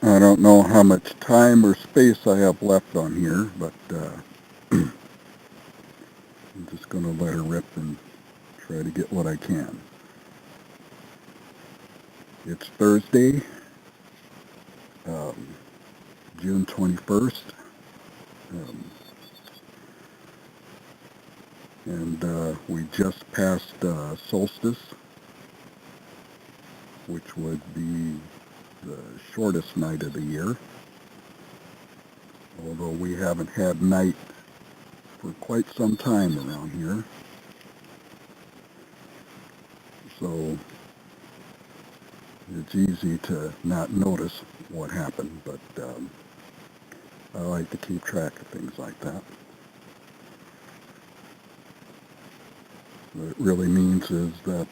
I don't know how much time or space I have left on here, but I'm just going to let her rip and try to get what I can. It's Thursday, June 21st, and we just passed solstice, which would be the shortest night of the year, although we haven't had night for quite some time around here. So it's easy to not notice what happened, but I like to keep track of things like that. What it really means is that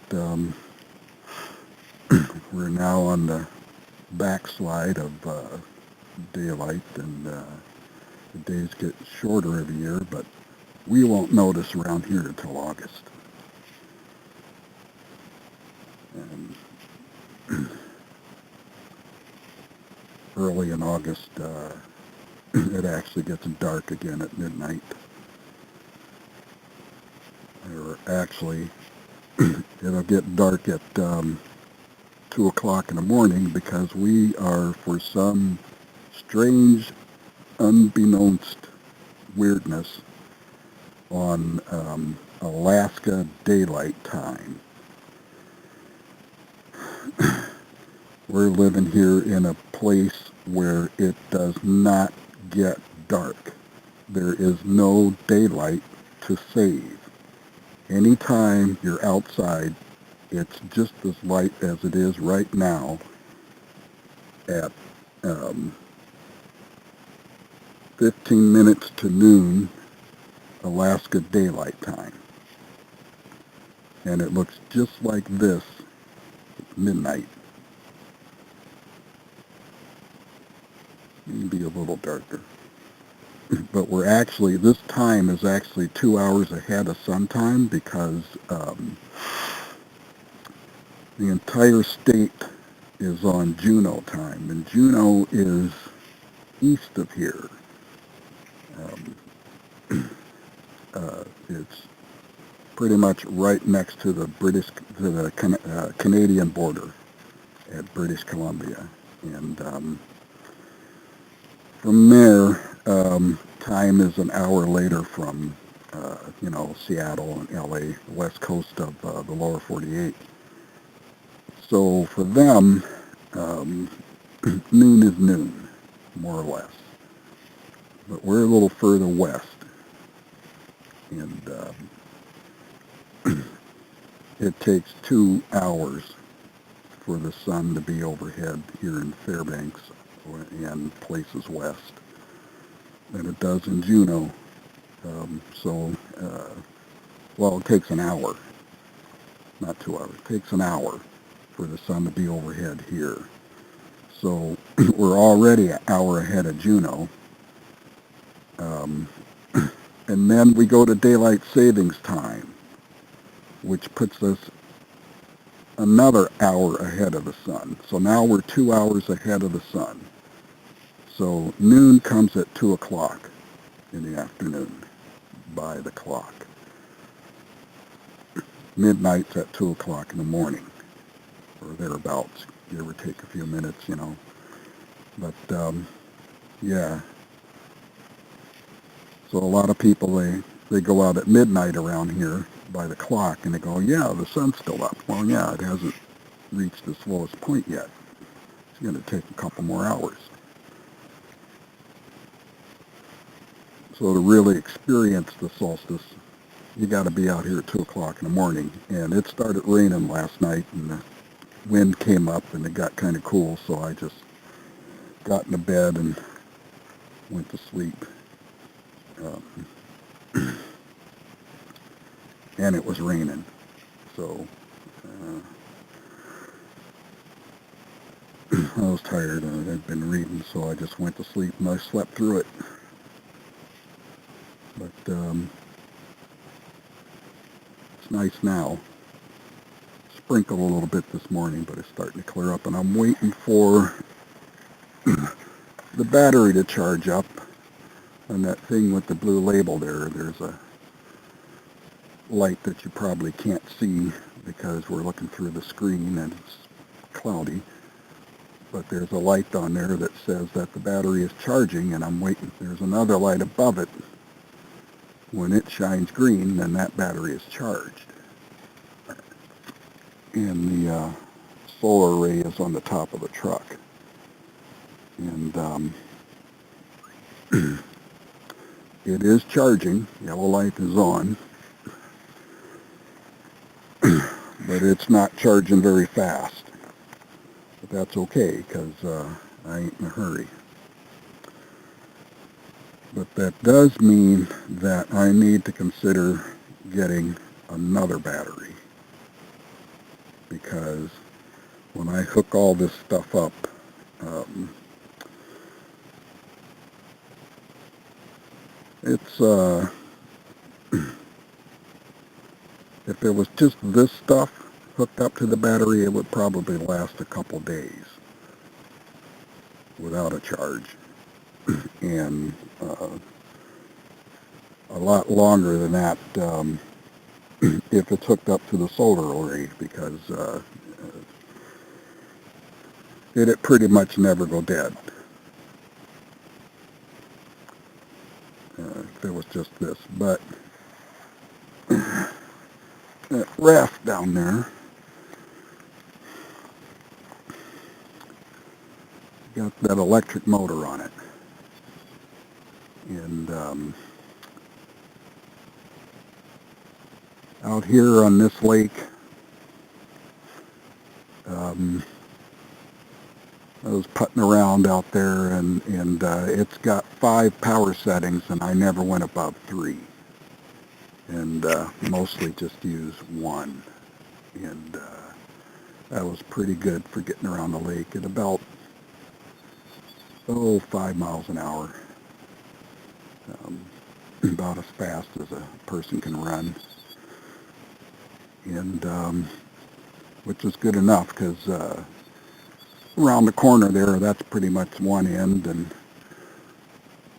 we're now on the backslide of daylight, and the days get shorter every year, but we won't notice around here until August. And early in August, it actually gets dark again at midnight. Or actually, it'll get dark at 2 o'clock in the morning because we are, for some strange, unbeknownst weirdness, on Alaska Daylight Time. We're living here in a place where it does not get dark. There is no daylight to save. Anytime you're outside, it's just as light as it is right now at 15 minutes to noon Alaska Daylight Time. And it looks just like this at midnight. Maybe a little darker. But we're actually, this time is actually 2 hours ahead of sun time because the entire state is on Juneau time, and Juneau is east of here. It's pretty much right next to the Canadian border at British Columbia, and from there, time is an hour later from Seattle and LA, west coast of the lower 48. So for them, noon is noon, more or less. But we're a little further west, and it takes 2 hours for the sun to be overhead here in Fairbanks and places west than it does in Juneau. Well, it takes an hour, not 2 hours. It takes an hour for the sun to be overhead here. So we're already an hour ahead of Juneau. And then we go to daylight savings time, which puts us another hour ahead of the sun. So now we're 2 hours ahead of the sun. So noon comes at 2 o'clock in the afternoon by the clock. Midnight's at 2 o'clock in the morning, or thereabouts, give or take a few minutes, But, yeah. So a lot of people, they go out at midnight around here by the clock, and they go, yeah, the sun's still up. Well, yeah, it hasn't reached its lowest point yet. It's going to take a couple more hours. So to really experience the solstice, you got to be out here at 2 o'clock in the morning. And it started raining last night, and the wind came up, and it got kind of cool, so I just got into bed and went to sleep. And it was raining. So I was tired, and I'd been reading, so I just went to sleep, and I slept through it. But it's nice now. Sprinkled a little bit this morning, but it's starting to clear up, and I'm waiting for the battery to charge up. And that thing with the blue label there's a light that you probably can't see because we're looking through the screen and it's cloudy. But there's a light on there that says that the battery is charging, and I'm waiting. There's another light above it. When it shines green, then that battery is charged. And the solar array is on the top of the truck. And it is charging. Yellow light is on. But it's not charging very fast. But that's okay, because I ain't in a hurry. But that does mean that I need to consider getting another battery. Because when I hook all this stuff up, it's if it was just this stuff hooked up to the battery, it would probably last a couple days without a charge, and a lot longer than that if it's hooked up to the solar array, because it'd pretty much never go dead if it was just this. But that raft down there got that electric motor on it, and out here on this lake, I was putting around out there, and it's got 5 power settings, and I never went above 3, and mostly just use 1, and that was pretty good for getting around the lake at about 5 miles an hour, about as fast as a person can run, and which was good enough, because around the corner there, that's pretty much one end, and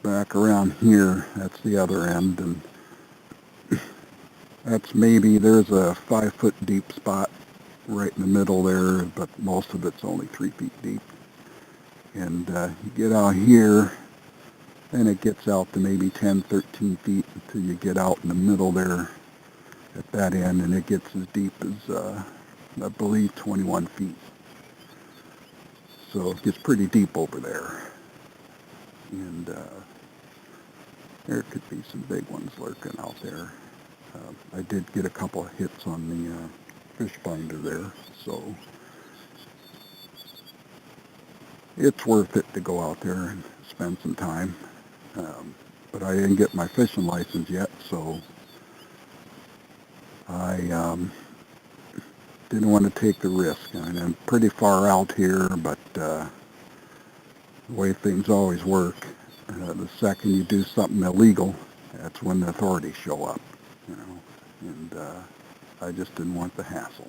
back around here, that's the other end, and that's maybe, there's a 5-foot deep spot right in the middle there, but most of it's only 3 feet deep. And you get out here, and it gets out to maybe 10, 13 feet until you get out in the middle there at that end, and it gets as deep as, I believe, 21 feet. So it gets pretty deep over there. And there could be some big ones lurking out there. I did get a couple of hits on the fish finder there, so it's worth it to go out there and spend some time. But I didn't get my fishing license yet, so I didn't want to take the risk. And I'm pretty far out here, but the way things always work, the second you do something illegal, that's when the authorities show up, you know, and I just didn't want the hassle.